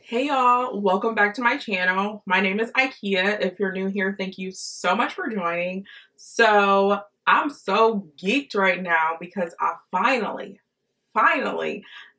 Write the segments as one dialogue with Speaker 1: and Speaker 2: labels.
Speaker 1: Hey y'all, welcome back to my channel. My name is Ikea. If you're new here, thank you so much for joining. So I'm so geeked right now because I finally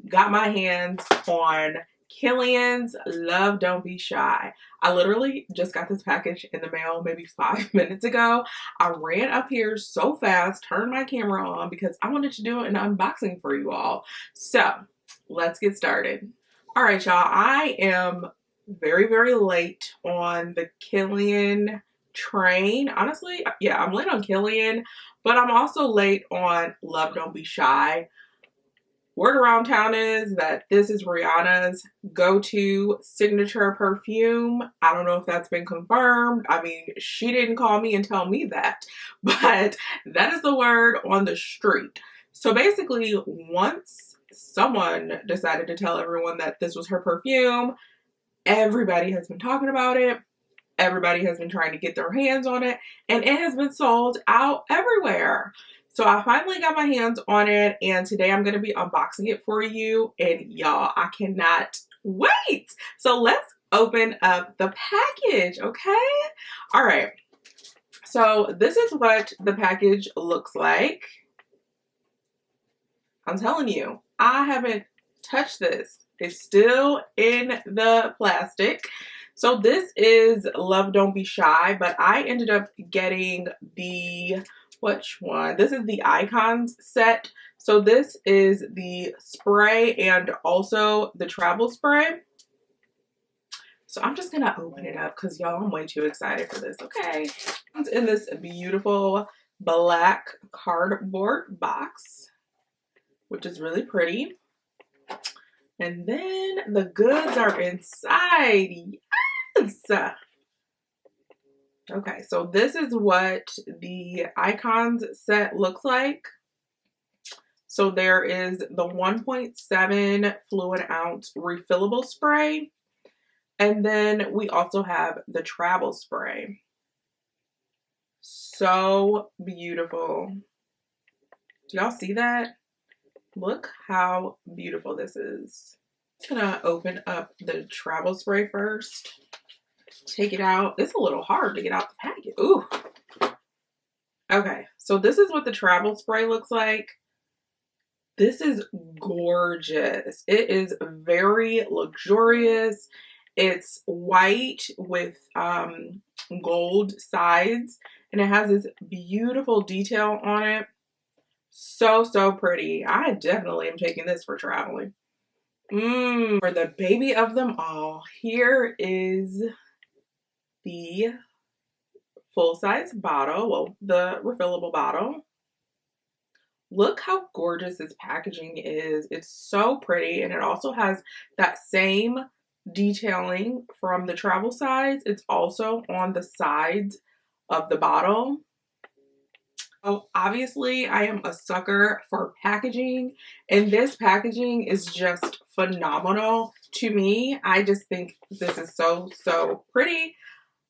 Speaker 1: got my hands on Kilian's Love Don't Be Shy. I literally just got this package in the mail maybe 5 minutes ago. I ran up here so fast, turned my camera on because I wanted to do an unboxing for you all. So let's get started. All right, y'all, I am very late on the Kilian train. Honestly, yeah, I'm late on Kilian, but I'm also late on Love Don't Be Shy. Word around town is that this is Rihanna's go-to signature perfume. I don't know if that's been confirmed. I mean, she didn't call me and tell me that, but that is the word on the street. So basically, once someone decided to tell everyone that this was her perfume, everybody has been talking about it. Everybody has been trying to get their hands on it, and it has been sold out everywhere. So I finally got my hands on it, and today I'm going to be unboxing it for you. And y'all, I cannot wait. So let's open up the package, okay? All right. So this is what the package looks like. I'm telling you, I haven't touched this. It's still in the plastic. So this is Love Don't Be Shy, but I ended up getting the, which one? This is the Icons set. So this is the spray and also the travel spray. So I'm just gonna open it up because y'all, I'm way too excited for this, okay? It's in this beautiful black cardboard box, which is really pretty. And then the goods are inside. Yes! Okay, so this is what the Icons set looks like. So there is the 1.7 fluid ounce refillable spray. And then we also have the travel spray. So beautiful. Do y'all see that? Look how beautiful this is. I'm gonna open up the travel spray first. Take it out. It's a little hard to get out the packet. Ooh. Okay, so this is what the travel spray looks like. This is gorgeous. It is very luxurious. It's white with gold sides, and it has this beautiful detail on it. So pretty. I definitely am taking this for traveling. For the baby of them all, here is the full-size bottle, well, the refillable bottle. Look how gorgeous this packaging is. It's so pretty, and it also has that same detailing from the travel size. It's also on the sides of the bottle. So obviously I am a sucker for packaging, and this packaging is just phenomenal to me. I just think this is so pretty.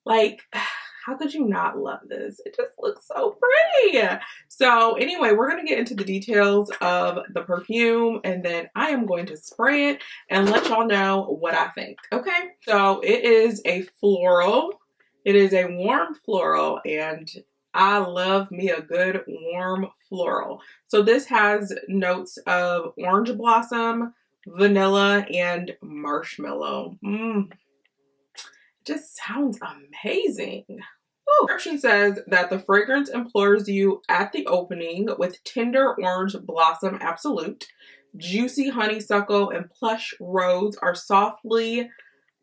Speaker 1: Like, how could you not love this? It just looks so pretty. So anyway, we're going to get into the details of the perfume, and then I am going to spray it and let y'all know what I think. Okay, so it is a floral. It is a warm floral, and I love me a good warm floral. So this has notes of orange blossom, vanilla, and marshmallow. Just sounds amazing. The description says that the fragrance implores you at the opening with tender orange blossom absolute. Juicy honeysuckle and plush rose are softly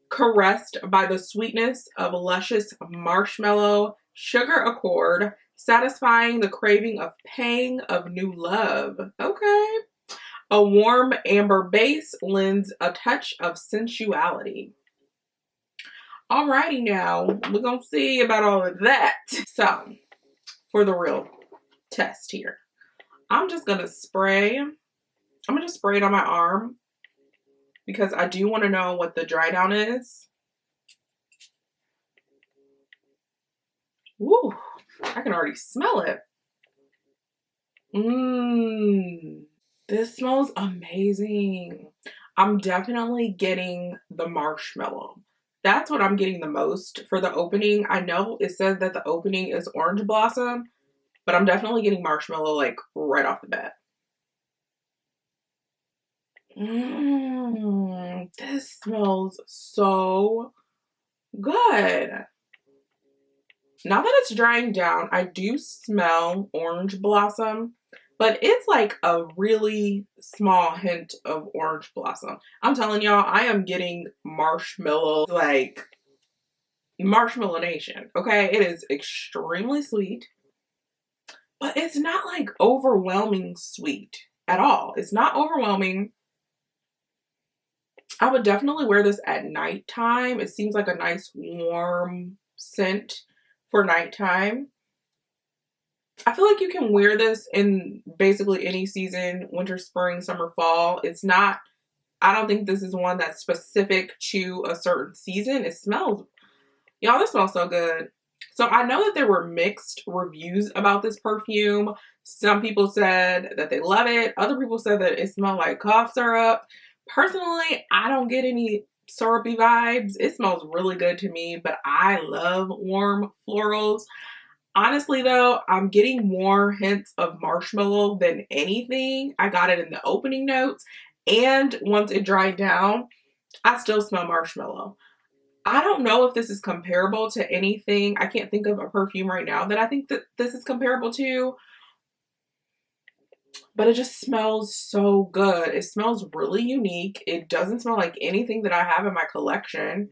Speaker 1: caressed by the sweetness of luscious marshmallow sugar accord, satisfying the craving of pang of new love. Okay. A warm amber base lends a touch of sensuality. Alrighty now, we're gonna see about all of that. So, for the real test here, I'm just gonna spray. I'm gonna spray it on my arm because I do want to know what the dry down is. Ooh, I can already smell it. This smells amazing. I'm definitely getting the marshmallow. That's what I'm getting the most for the opening. I know it says that the opening is orange blossom, but I'm definitely getting marshmallow like right off the bat. This smells so good. Now that it's drying down, I do smell orange blossom, but it's like a really small hint of orange blossom. I'm telling y'all, I am getting marshmallow, like marshmallow nation. Okay, it is extremely sweet, but it's not like overwhelming sweet at all. It's not overwhelming. I would definitely wear this at nighttime. It seems like a nice warm scent for nighttime. I feel like you can wear this in basically any season, winter, spring, summer, fall. It's not, I don't think this is one that's specific to a certain season. It smells, y'all, this smells so good. So I know that there were mixed reviews about this perfume. Some people said that they love it. Other people said that it smelled like cough syrup. Personally, I don't get any syrupy vibes. It smells really good to me, but I love warm florals. Honestly, though, I'm getting more hints of marshmallow than anything. I got it in the opening notes, and once it dried down, I still smell marshmallow. I don't know if this is comparable to anything. I can't think of a perfume right now that I think that this is comparable to, but it just smells so good. It smells really unique. It doesn't smell like anything that I have in my collection.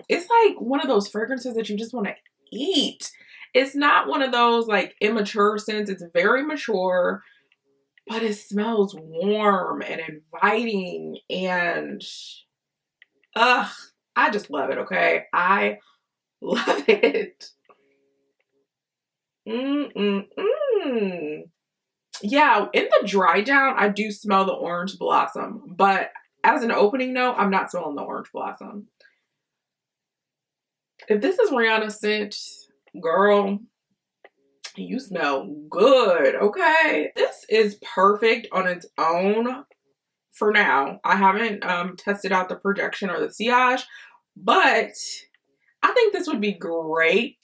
Speaker 1: It's like one of those fragrances that you just want to eat. It's not one of those like immature scents. It's very mature, but it smells warm and inviting and ugh, I just love it, okay? I love it. Mm-mm-mm. Yeah, in the dry down, I do smell the orange blossom, but as an opening note, I'm not smelling the orange blossom. If this is Rihanna's scent, girl, you smell good, okay? This is perfect on its own for now. I haven't tested out the projection or the sillage, but I think this would be great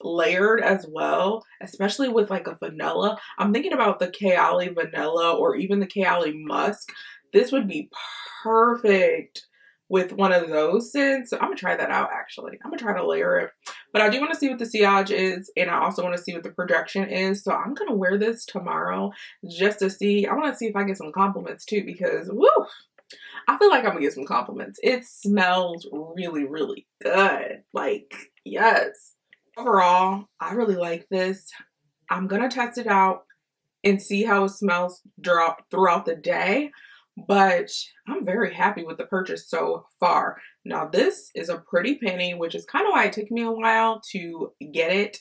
Speaker 1: layered as well, especially with like a vanilla. I'm thinking about the Kayali vanilla or even the Kayali musk. This would be perfect with one of those scents. So I'm gonna try that out actually. I'm gonna try to layer it. But I do want to see what the sillage is, and I also want to see what the projection is. So I'm gonna wear this tomorrow just to see. I want to see if I get some compliments too, because woo, I feel like I'm gonna get some compliments. It smells really, really good. Like, yes. Overall, I really like this. I'm gonna test it out and see how it smells throughout the day. But I'm very happy with the purchase so far. Now, this is a pretty penny, which is kind of why it took me a while to get it,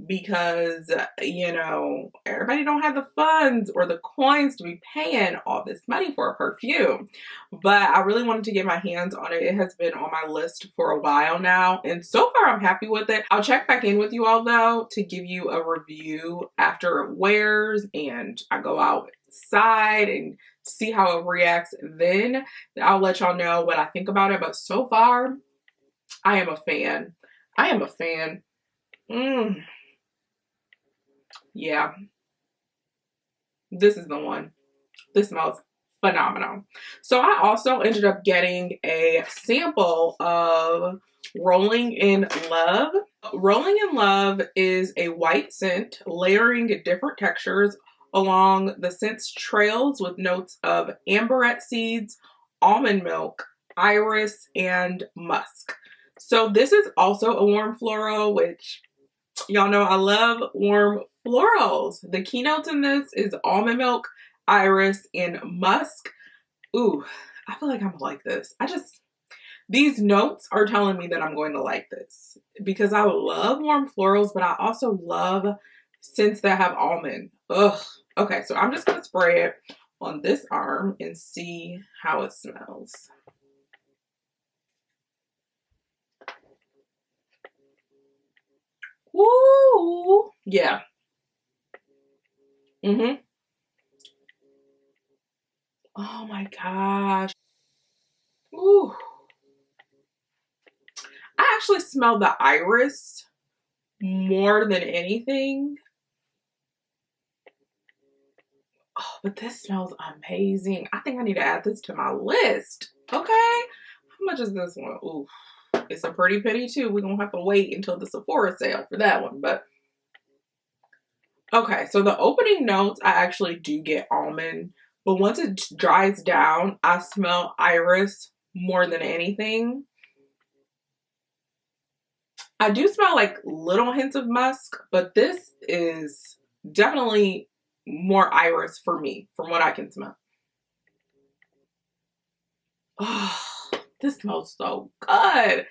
Speaker 1: because, you know, everybody don't have the funds or the coins to be paying all this money for a perfume. But I really wanted to get my hands on it. It has been on my list for a while now, and so far I'm happy with it. I'll check back in with you all though to give you a review after it wears and I go outside and see how it reacts. Then I'll let y'all know what I think about it. But so far, I am a fan. I am a fan. Yeah, this is the one. This smells phenomenal. So I also ended up getting a sample of Rolling in Love. Rolling in Love is a white scent layering different textures along the scent's trails with notes of amberette seeds, almond milk, iris, and musk. So this is also a warm floral, which y'all know I love warm florals. The keynotes in this is almond milk, iris, and musk. Ooh, I feel like I'm gonna like this. These notes are telling me that I'm going to like this because I love warm florals, but I also love scents that have almond. Ugh. Okay, so I'm just gonna spray it on this arm and see how it smells. Woo! Yeah. Mm-hmm. Oh my gosh. Ooh. I actually smell the iris more than anything. Oh, but this smells amazing. I think I need to add this to my list. Okay. How much is this one? Ooh, it's a pretty penny too. We're gonna have to wait until the Sephora sale for that one. But okay, so the opening notes, I actually do get almond. But once it dries down, I smell iris more than anything. I do smell like little hints of musk, but this is definitely more iris for me from what I can smell. Oh, this smells so good.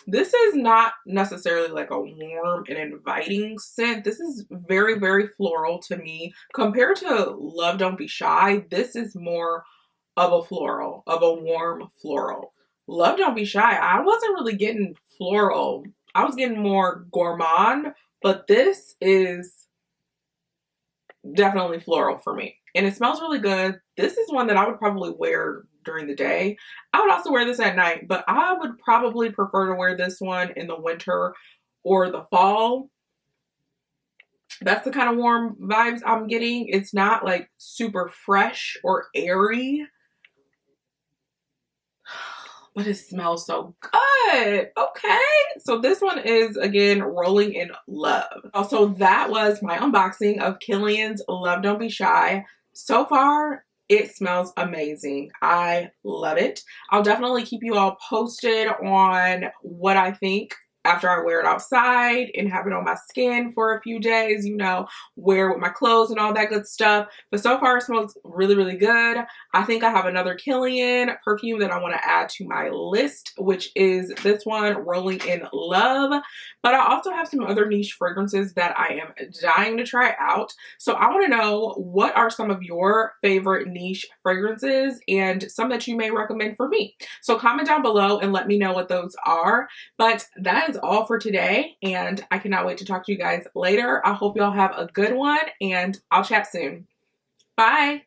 Speaker 1: This is not necessarily like a warm and inviting scent. This is very, very floral to me. Compared to Love Don't Be Shy, this is more of a floral, of a warm floral. Love Don't Be Shy, I wasn't really getting floral. I was getting more gourmand, but this is definitely floral for me. And it smells really good. This is one that I would probably wear during the day. I would also wear this at night, but I would probably prefer to wear this one in the winter or the fall. That's the kind of warm vibes I'm getting. It's not like super fresh or airy, but it smells so good. Okay. So this one is, again, Rolling in Love. Also, that was my unboxing of Kilian's Love Don't Be Shy. So far, it smells amazing. I love it. I'll definitely keep you all posted on what I think after I wear it outside and have it on my skin for a few days, you know, wear with my clothes and all that good stuff. But so far it smells really, really good. I think I have another Kilian perfume that I want to add to my list, which is this one, Rolling in Love. But I also have some other niche fragrances that I am dying to try out. So I want to know, what are some of your favorite niche fragrances and some that you may recommend for me? So comment down below and let me know what those are. But that is all for today, and I cannot wait to talk to you guys later. I hope y'all have a good one, and I'll chat soon. Bye.